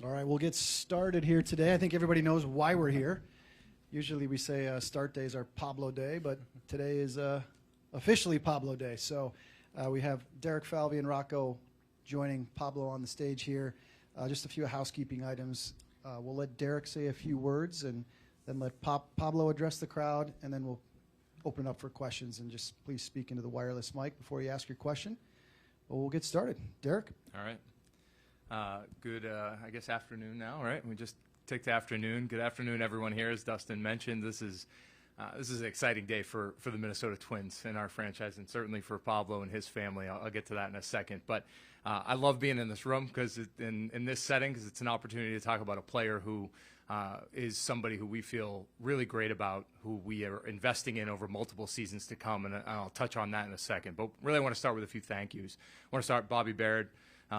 All right, we'll get started here today. I think everybody knows why we're here. Usually we say start days are Pablo Day, but today is officially Pablo Day. So we have Derek Falvey and Rocco joining Pablo on the stage here. Just a few housekeeping items. We'll let Derek say a few words and then let Pablo address the crowd, and then we'll open up for questions. And just please speak into the wireless mic before you ask your question. Well, we'll get started. Derek? All right. Good, I guess, afternoon now, right? We just take the afternoon. Good afternoon, everyone here. As Dustin mentioned, this is an exciting day for the Minnesota Twins and our franchise, and certainly for Pablo and his family. I'll get to that in a second. But I love being in this room because in this setting, because it's an opportunity to talk about a player who is somebody who we feel really great about, who we are investing in over multiple seasons to come, and I'll touch on that in a second. But really, I want to start with a few thank yous. I want to start Bobby Baird.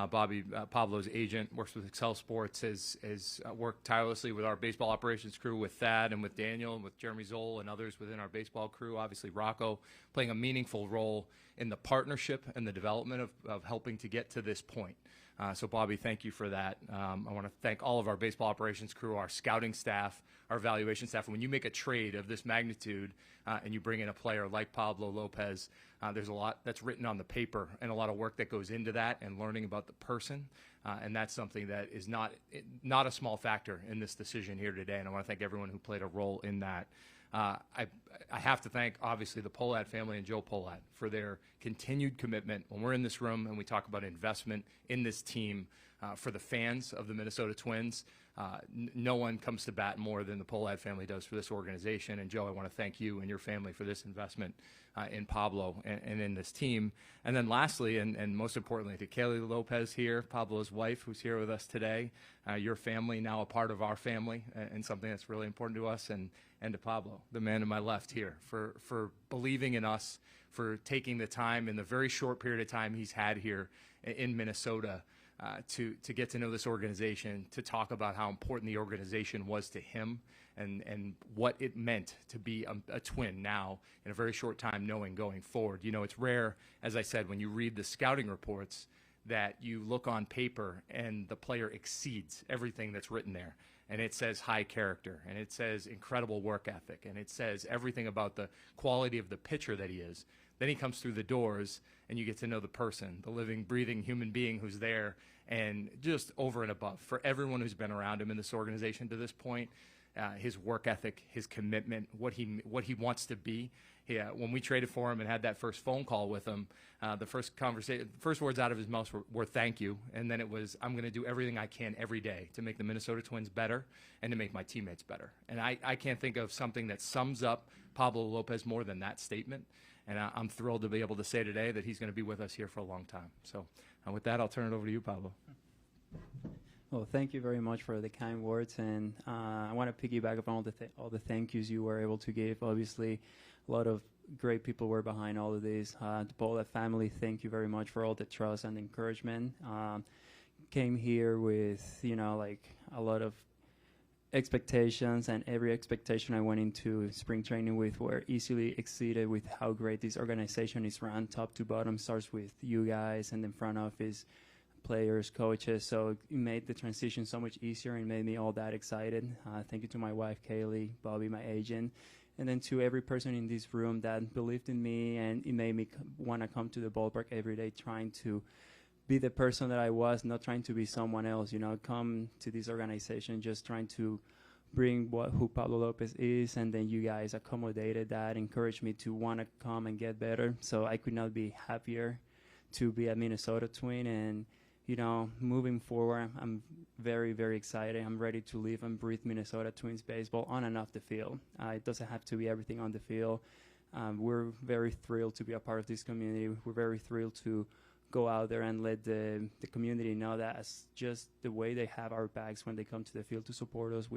Bobby, Pablo's agent, works with Excel Sports, has worked tirelessly with our baseball operations crew, with Thad and with Daniel and with Jeremy Zoll and others within our baseball crew. Obviously, Rocco playing a meaningful role in the partnership and the development of helping to get to this point. So, Bobby, thank you for that. I want to thank all of our baseball operations crew, our scouting staff, our evaluation staff. When you make a trade of this magnitude and you bring in a player like Pablo Lopez, there's a lot that's written on the paper and a lot of work that goes into that and learning about the person. And that's something that is not a small factor in this decision here today. And I want to thank everyone who played a role in that. I have to thank, obviously, the Pohlad family and Joe Pohlad for their continued commitment. When we're in this room and we talk about investment in this team for the fans of the Minnesota Twins, no one comes to bat more than the Pohlad family does for this organization. And, Joe, I want to thank you and your family for this investment in Pablo and in this team. And then lastly, and most importantly, to Kaylee Lopez here, Pablo's wife, who's here with us today, your family, now a part of our family, and something that's really important to us, and to Pablo, the man to my left here, for believing in us, for taking the time in the very short period of time he's had here in Minnesota to get to know this organization, to talk about how important the organization was to him and what it meant to be a Twin now in a very short time, knowing going forward. You know, it's rare, as I said, when you read the scouting reports, that you look on paper and the player exceeds everything that's written there. And it says high character, and it says incredible work ethic, and it says everything about the quality of the pitcher that he is. Then he comes through the doors, and you get to know the person, the living, breathing human being who's there, and just over and above. For everyone who's been around him in this organization to this point, his work ethic, his commitment, what he wants to be. When we traded for him and had that first phone call with him, the first words out of his mouth were thank you, and then it was, I'm going to do everything I can every day to make the Minnesota Twins better and to make my teammates better. And I can't think of something that sums up Pablo Lopez more than that statement, and I'm thrilled to be able to say today that he's going to be with us here for a long time. So with that, I'll turn it over to you, Pablo. Well, thank you very much for the kind words, and I want to piggyback upon all the thank yous you were able to give. Obviously, a lot of great people were behind all of this. The Pohlad family, thank you very much for all the trust and encouragement. Came here with, like a lot of expectations, and every expectation I went into spring training with were easily exceeded with how great this organization is run, top to bottom. Starts with you guys and then front office, players, coaches, so it made the transition so much easier and made me all that excited. Thank you to my wife, Kaylee, Bobby, my agent, and then to every person in this room that believed in me, and it made me want to come to the ballpark every day, trying to be the person that I was, not trying to be someone else, come to this organization just trying to bring who Pablo Lopez is, and then you guys accommodated that, encouraged me to want to come and get better, so I could not be happier to be a Minnesota Twin. And moving forward, I'm very, very excited. I'm ready to live and breathe Minnesota Twins baseball on and off the field. It doesn't have to be everything on the field. We're very thrilled to be a part of this community. We're very thrilled to go out there and let the community know that as just the way they have our backs when they come to the field to support us,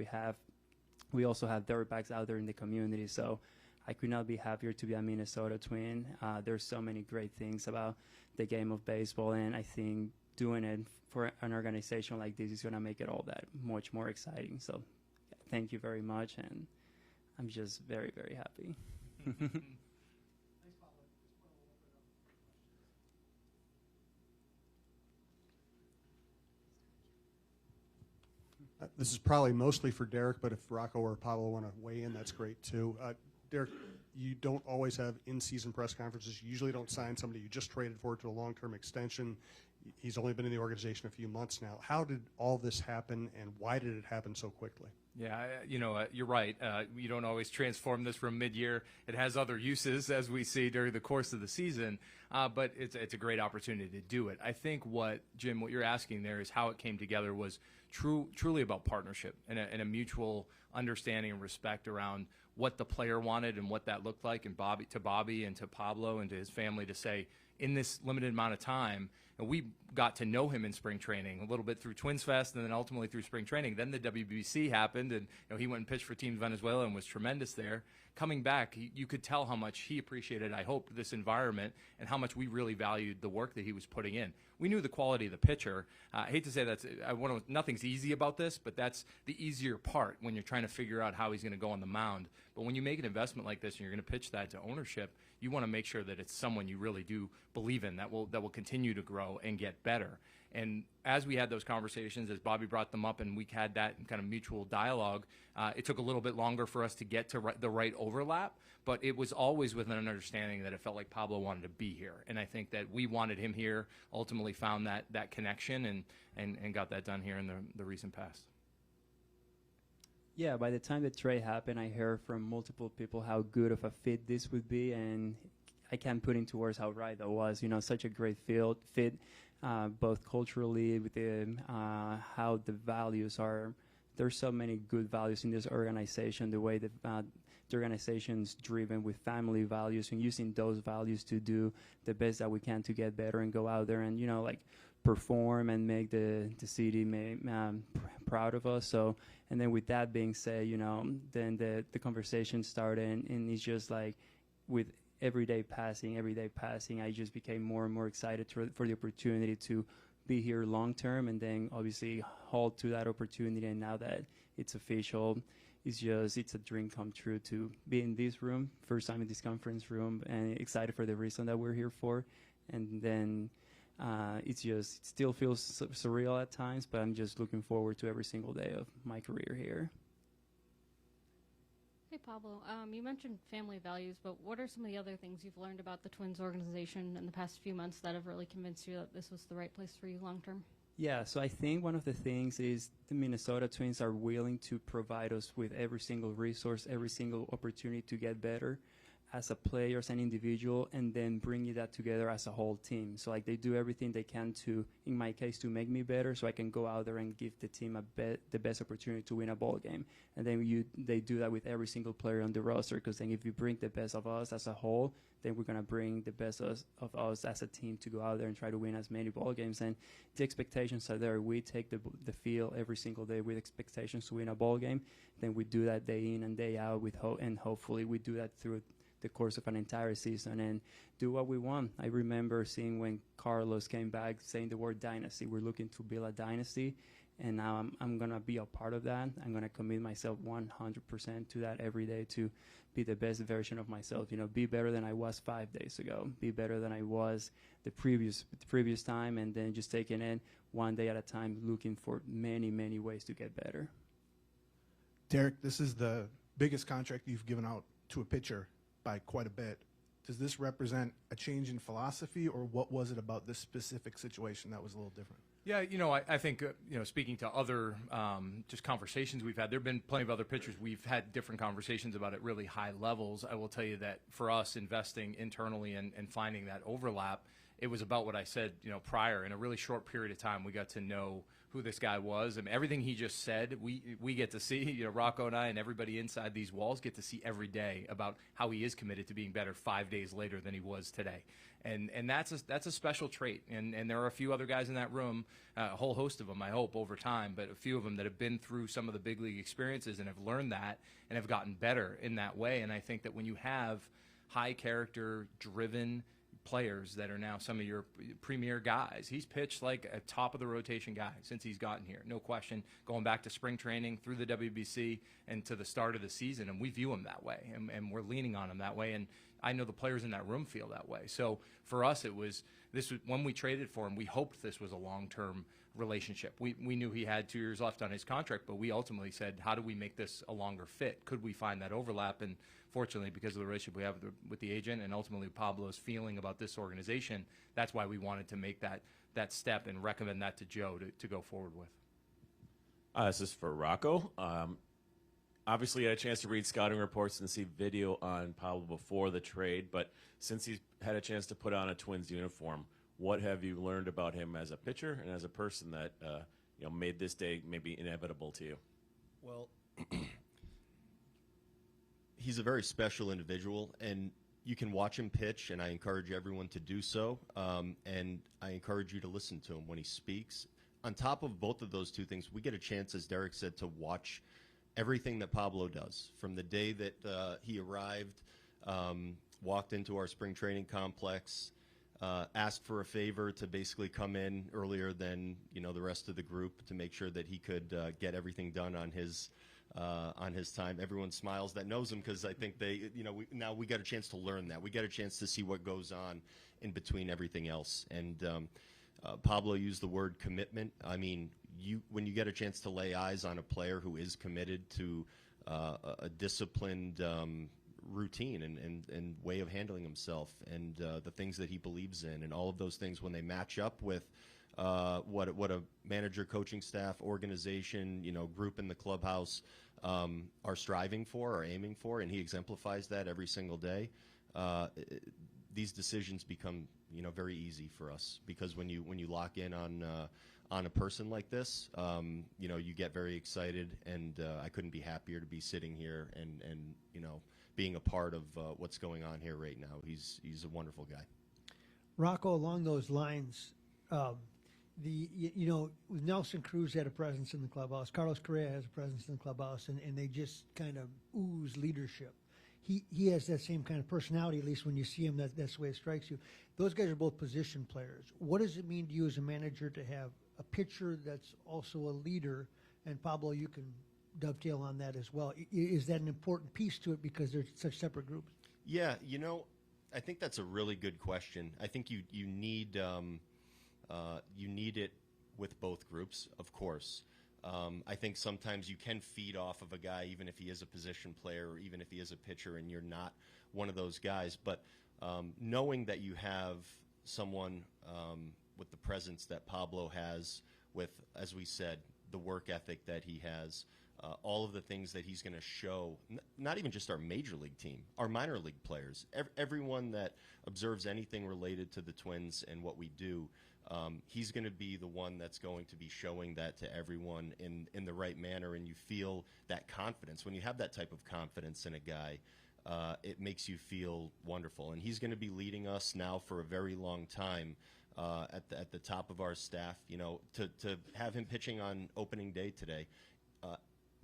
we also have their backs out there in the community. So I could not be happier to be a Minnesota Twin. There's so many great things about the game of baseball, and I think doing it for an organization like this is going to make it all that much more exciting. So thank you very much, and I'm just very, very happy. This is probably mostly for Derek, but if Rocco or Pablo want to weigh in, that's great too. Derek, you don't always have in-season press conferences. You usually don't sign somebody you just traded for to a long-term extension. He's only been in the organization a few months now. How did all this happen, and why did it happen so quickly? Yeah, you're right. You don't always transform this from mid-year. It has other uses, as we see during the course of the season, but it's a great opportunity to do it. I think Jim, what you're asking there is how it came together was truly about partnership and a mutual understanding and respect around what the player wanted and what that looked like, and Bobby and to Pablo and to his family to say, in this limited amount of time, and we got to know him in spring training a little bit through Twins Fest and then ultimately through spring training. Then the WBC happened, and he went and pitched for Team Venezuela and was tremendous there. Coming back, you could tell how much he appreciated, I hope, this environment and how much we really valued the work that he was putting in. We knew the quality of the pitcher. I hate to say nothing's easy about this, but that's the easier part when you're trying to figure out how he's going to go on the mound. But when you make an investment like this and you're going to pitch that to ownership, you want to make sure that it's someone you really do believe in that will continue to grow and get better. And as we had those conversations, as Bobby brought them up and we had that kind of mutual dialogue, it took a little bit longer for us to get to the right overlap, but it was always with an understanding that it felt like Pablo wanted to be here. And I think that we wanted him here, ultimately found that connection and got that done here in the recent past. Yeah, by the time the trade happened, I heard from multiple people how good of a fit this would be, and I can't put into words how right that was. Such a great fit, both culturally with how the values are. There's so many good values in this organization, the way that the organization's driven with family values and using those values to do the best that we can to get better and go out there and, perform and make the city proud of us. So, and then with that being said, then the conversation started, and it's just like with every day passing, I just became more and more excited for the opportunity to be here long term, and then obviously hold to that opportunity. And now that it's official, it's a dream come true to be in this room, first time in this conference room, and excited for the reason that we're here for. And then it still feels surreal at times, but I'm just looking forward to every single day of my career here. Hey, Pablo, you mentioned family values, but what are some of the other things you've learned about the Twins organization in the past few months that have really convinced you that this was the right place for you long term? Yeah, so I think one of the things is the Minnesota Twins are willing to provide us with every single resource, every single opportunity to get better as a player, as an individual, and then bringing that together as a whole team. So they do everything they can to, in my case, to make me better, so I can go out there and give the team the best opportunity to win a ball game. And then they do that with every single player on the roster, because then if you bring the best of us as a whole, then we're going to bring the best of us as a team to go out there and try to win as many ball games. And the expectations are there. We take the field every single day with expectations to win a ball game. Then we do that day in and day out and hopefully we do that through the course of an entire season and do what we want. I remember seeing when Carlos came back saying the word dynasty. We're looking to build a dynasty, and now I'm going to be a part of that. I'm going to commit myself 100% to that every day to be the best version of myself. Be better than I was 5 days ago. Be better than I was the previous time, and then just taking it one day at a time, looking for many, many ways to get better. Derek, this is the biggest contract you've given out to a pitcher by quite a bit. Does this represent a change in philosophy, or what was it about this specific situation that was a little different? Yeah, I think, speaking to other just conversations we've had, there have been plenty of other pitchers. We've had different conversations about at really high levels. I will tell you that for us, investing internally and finding that overlap, it was about what I said, prior. In a really short period of time, we got to know who this guy was. And everything he just said, we get to see, Rocco and I and everybody inside these walls get to see every day about how he is committed to being better 5 days later than he was today. And that's a special trait. And there are a few other guys in that room, a whole host of them, I hope, over time, but a few of them that have been through some of the big league experiences and have learned that and have gotten better in that way. And I think that when you have high character, driven players that are now some of your premier guys. He's pitched like a top of the rotation guy since he's gotten here, no question, going back to spring training through the WBC and to the start of the season, and we view him that way, and we're leaning on him that way, and I know the players in that room feel that way. So for us, when we traded for him, we hoped this was a long-term relationship. We knew he had 2 years left on his contract, but we ultimately said, how do we make this a longer fit? Could we find that overlap? And fortunately, because of the relationship we have with the agent and ultimately Pablo's feeling about this organization, that's why we wanted to make that step and recommend that to Joe to go forward with. This is for Rocco. Obviously, you had a chance to read scouting reports and see video on Pablo before the trade, but since he's had a chance to put on a Twins uniform, what have you learned about him as a pitcher and as a person that made this day maybe inevitable to you? Well, he's a very special individual, and you can watch him pitch, and I encourage everyone to do so, and I encourage you to listen to him when he speaks. On top of both of those two things, we get a chance, as Derek said, to watch everything that Pablo does. From the day that he arrived, walked into our spring training complex, asked for a favor to basically come in earlier than the rest of the group to make sure that he could get everything done on his time. Everyone smiles that knows him, because I think now we got a chance to learn that. We got a chance to see what goes on in between everything else. And Pablo used the word commitment. I mean, when you get a chance to lay eyes on a player who is committed to a disciplined routine and way of handling himself, and the things that he believes in, and all of those things, when they match up with what a manager, coaching staff, organization, group in the clubhouse are striving for, are aiming for, and he exemplifies that every single day. These decisions become very easy for us, because when you lock in on a person like this, you get very excited, and I couldn't be happier to be sitting here and being a part of what's going on here right now. He's a wonderful guy. Rocco, along those lines, Nelson Cruz had a presence in the clubhouse. Carlos Correa has a presence in the clubhouse, and they just kind of ooze leadership. He has that same kind of personality, at least when you see him. That's the way it strikes you. Those guys are both position players. What does it mean to you as a manager to have a pitcher that's also a leader? And Pablo, you can dovetail on that as well. Is that an important piece to it, because they're such separate groups? Yeah, I think that's a really good question. I think you need it with both groups, of course. I think sometimes you can feed off of a guy, even if he is a position player, or even if he is a pitcher and you're not one of those guys. But knowing that you have someone with the presence that Pablo has, with, as we said, the work ethic that he has, all of the things that he's going to show, not even just our major league team, our minor league players, everyone that observes anything related to the Twins and what we do, he's going to be the one that's going to be showing that to everyone in the right manner, and you feel that confidence. When you have that type of confidence in a guy, it makes you feel wonderful. And he's going to be leading us now for a very long time at the top of our staff. To have him pitching on opening day today,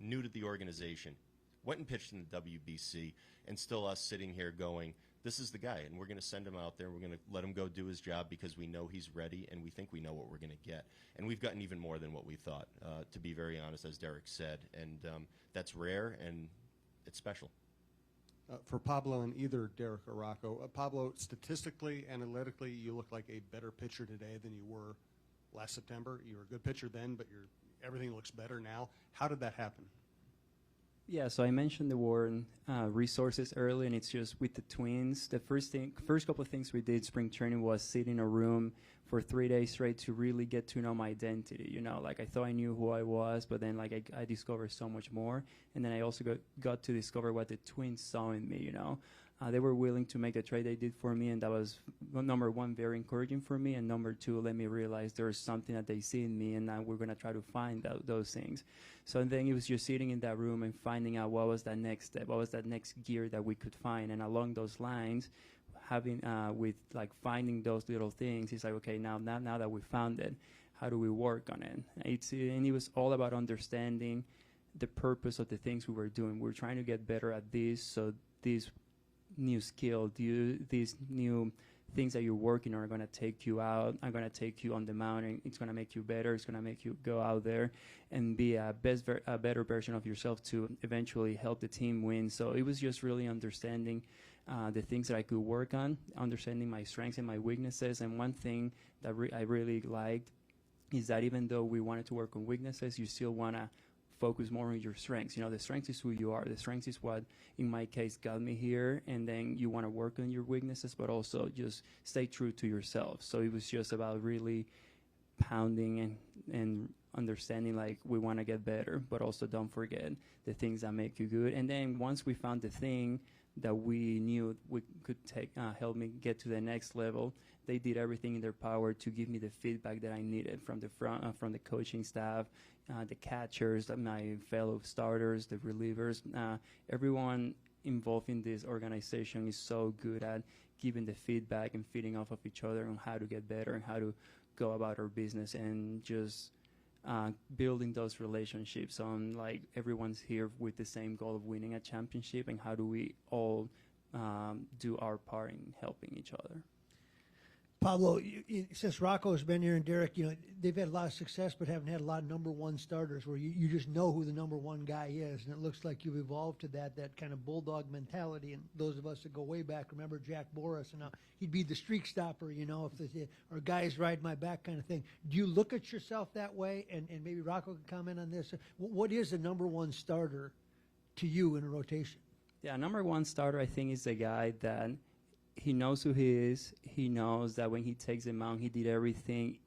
new to the organization, went and pitched in the WBC, and still us sitting here going, this is the guy, and we're going to send him out there. We're going to let him go do his job, because we know he's ready, and we think we know what we're going to get. And we've gotten even more than what we thought, to be very honest, as Derek said. And that's rare, and it's special. For Pablo and either Derek or Rocco, Pablo, statistically, analytically, you look like a better pitcher today than you were last September. You were a good pitcher then, but everything looks better now. How did that happen? Yeah, so I mentioned the word resources early, and it's just with the Twins. The first couple of things we did spring training was sit in a room for 3 days straight to really get to know my identity. Like I thought I knew who I was, but then like I discovered so much more, and then I also got to discover what the Twins saw in me. They were willing to make a trade they did for me, and that was, number one, very encouraging for me, and number two, let me realize there's something that they see in me, and now we're going to try to find those things. So then it was just sitting in that room and finding out what was that next step, what was that next gear that we could find, and along those lines, having with like finding those little things, it's like, okay, now that we found it, how do we work on it? And it was all about understanding the purpose of the things we were doing. We're trying to get better at this, so these new skill, these new things that you're working on are going to take you out, are going to take you on the mountain. It's going to make you better. It's going to make you go out there and be a better version of yourself to eventually help the team win. So it was just really understanding the things that I could work on, understanding my strengths and my weaknesses. And one thing that I really liked is that even though we wanted to work on weaknesses, you still want to focus more on your strengths. The strengths is who you are. The strengths is what, in my case, got me here. And then you want to work on your weaknesses, but also just stay true to yourself. So it was just about really pounding and understanding, like, we want to get better, but also don't forget the things that make you good. And then once we found the thing that we knew we could help me get to the next level, they did everything in their power to give me the feedback that I needed from the front, from the coaching staff, the catchers, my fellow starters, the relievers. Everyone involved in this organization is so good at giving the feedback and feeding off of each other on how to get better and how to go about our business, and just building those relationships on, like, everyone's here with the same goal of winning a championship, and how do we all do our part in helping each other. Pablo, since ROKKR's been here, and Derek, they've had a lot of success, but haven't had a lot of number one starters where you just know who the number one guy is. And it looks like you've evolved to that kind of bulldog mentality. And those of us that go way back remember Jack Boris, and he'd be the streak stopper, or guys ride my back kind of thing. Do you look at yourself that way? And maybe ROKKR can comment on this. What is a number one starter to you in a rotation? Yeah, number one starter, I think, is the guy that he knows who he is. He knows that when he takes the mound, he did everything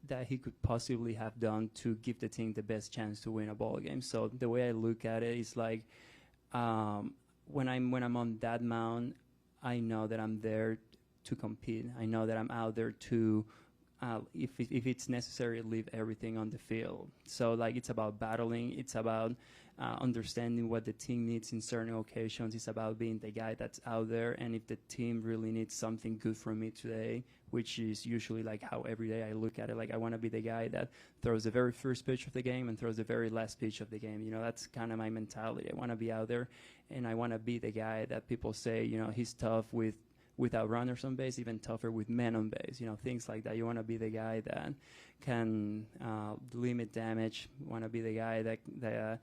that he could possibly have done to give the team the best chance to win a ball game. So the way I look at it is like, when I'm on that mound, I know that I'm there to compete. I know that I'm out there to, if it's necessary, leave everything on the field. So, like, it's about battling. It's about understanding what the team needs in certain occasions. It's about being the guy that's out there, and if the team really needs something good from me today, which is usually like how every day I look at it, like, I want to be the guy that throws the very first pitch of the game and throws the very last pitch of the game. That's kind of my mentality. I want to be out there, and I want to be the guy that people say, he's tough without runners on base, even tougher with men on base, things like that. You want to be the guy that can limit damage. You want to be the guy that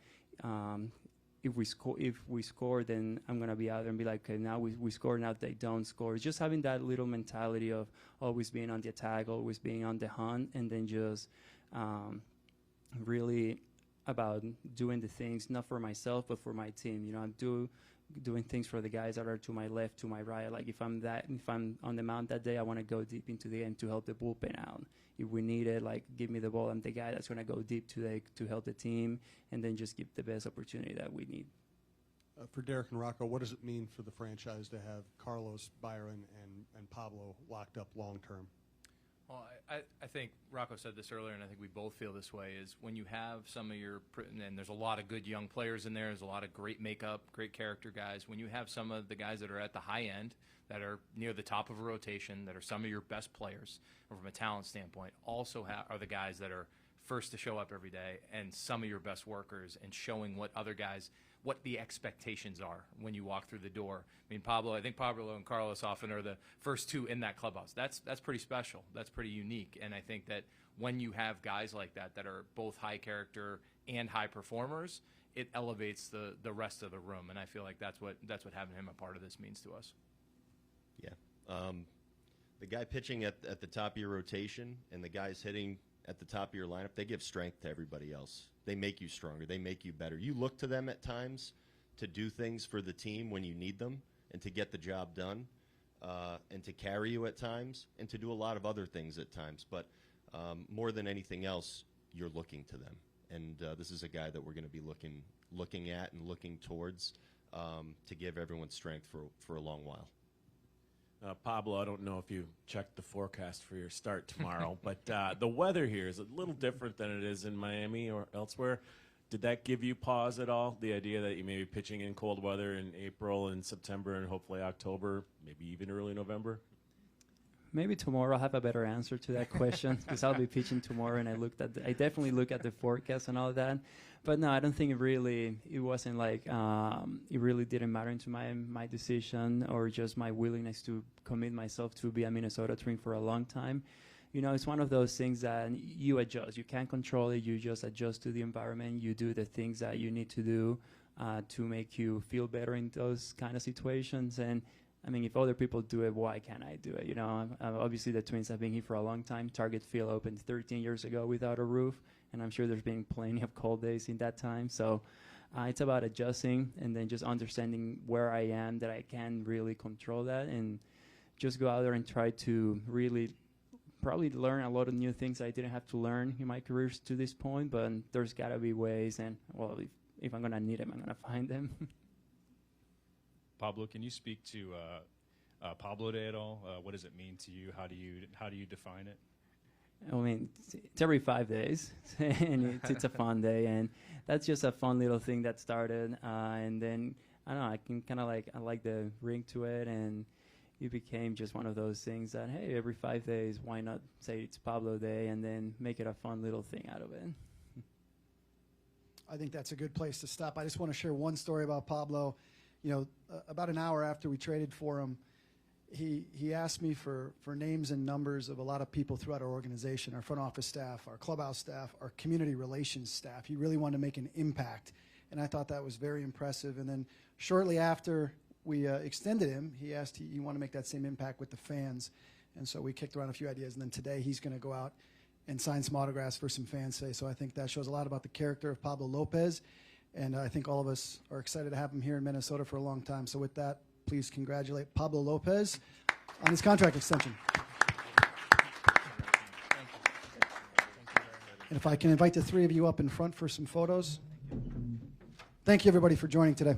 if we score, then I'm going to be out there and be like, okay, now we score, now they don't score. Just having that little mentality of always being on the attack, always being on the hunt, and then just really about doing the things, not for myself, but for my team. I'm doing things for the guys that are to my left, to my right. Like, if I'm on the mound that day, I want to go deep into the game to help the bullpen out. If we need it, like, give me the ball. I'm the guy that's going to go deep to help the team, and then just give the best opportunity that we need. For Derek and ROKKR, what does it mean for the franchise to have Carlos, Byron, and Pablo locked up long term? Well, I think Rocco said this earlier, and I think we both feel this way, is when you have some of your, and there's a lot of good young players in there, there's a lot of great makeup, great character guys. When you have some of the guys that are at the high end, that are near the top of a rotation, that are some of your best players from a talent standpoint, also are the guys that are first to show up every day, and some of your best workers, and showing what other guys, what the expectations are when you walk through the door. I mean, I think Pablo and Carlos often are the first two in that clubhouse. That's pretty special. That's pretty unique. And I think that when you have guys like that are both high character and high performers, it elevates the rest of the room. And I feel like that's what having him a part of this means to us. Yeah. The guy pitching at the top of your rotation and the guys hitting at the top of your lineup, they give strength to everybody else. They make you stronger. They make you better. You look to them at times to do things for the team when you need them and to get the job done, and to carry you at times, and to do a lot of other things at times. But more than anything else, you're looking to them. And this is a guy that we're going to be looking at and looking towards to give everyone strength for a long while. Pablo, I don't know if you checked the forecast for your start tomorrow, but the weather here is a little different than it is in Miami or elsewhere. Did that give you pause at all, the idea that you may be pitching in cold weather in April and September and hopefully October, maybe even early November? Maybe tomorrow I'll have a better answer to that question, because I'll be pitching tomorrow, and I definitely look at the forecast and all that. But no, I don't think it wasn't like, it really didn't matter into my decision, or just my willingness to commit myself to be a Minnesota Twin for a long time. It's one of those things that you adjust. You can't control it. You just adjust to the environment. You do the things that you need to do to make you feel better in those kind of situations. And I mean, if other people do it, why can't I do it? You know, obviously the Twins have been here for a long time. Target Field opened 13 years ago without a roof, and I'm sure there's been plenty of cold days in that time. So it's about adjusting and then just understanding where I am, that I can really control that, and just go out there and try to really probably learn a lot of new things I didn't have to learn in my career to this point. But there's got to be ways, and, well, if I'm going to need them, I'm going to find them. Pablo, can you speak to Pablo Day at all? What does it mean to you? How do you define it? I mean, it's every 5 days, and it's a fun day, and that's just a fun little thing that started, and then I don't know, I can kind of I like the ring to it, and it became just one of those things that, hey, every 5 days, why not say it's Pablo Day, and then make it a fun little thing out of it. I think that's a good place to stop. I just want to share one story about Pablo. You know, about an hour after we traded for him, he asked me for names and numbers of a lot of people throughout our organization, our front office staff, our clubhouse staff, our community relations staff. He really wanted to make an impact, and I thought that was very impressive. And then shortly after we extended him, he asked he wanted to make that same impact with the fans. And so we kicked around a few ideas, and then today he's going to go out and sign some autographs for some fans today. So I think that shows a lot about the character of Pablo Lopez. And I think all of us are excited to have him here in Minnesota for a long time. So with that, please congratulate Pablo Lopez on his contract extension. And if I can invite the three of you up in front for some photos. Thank you, everybody, for joining today.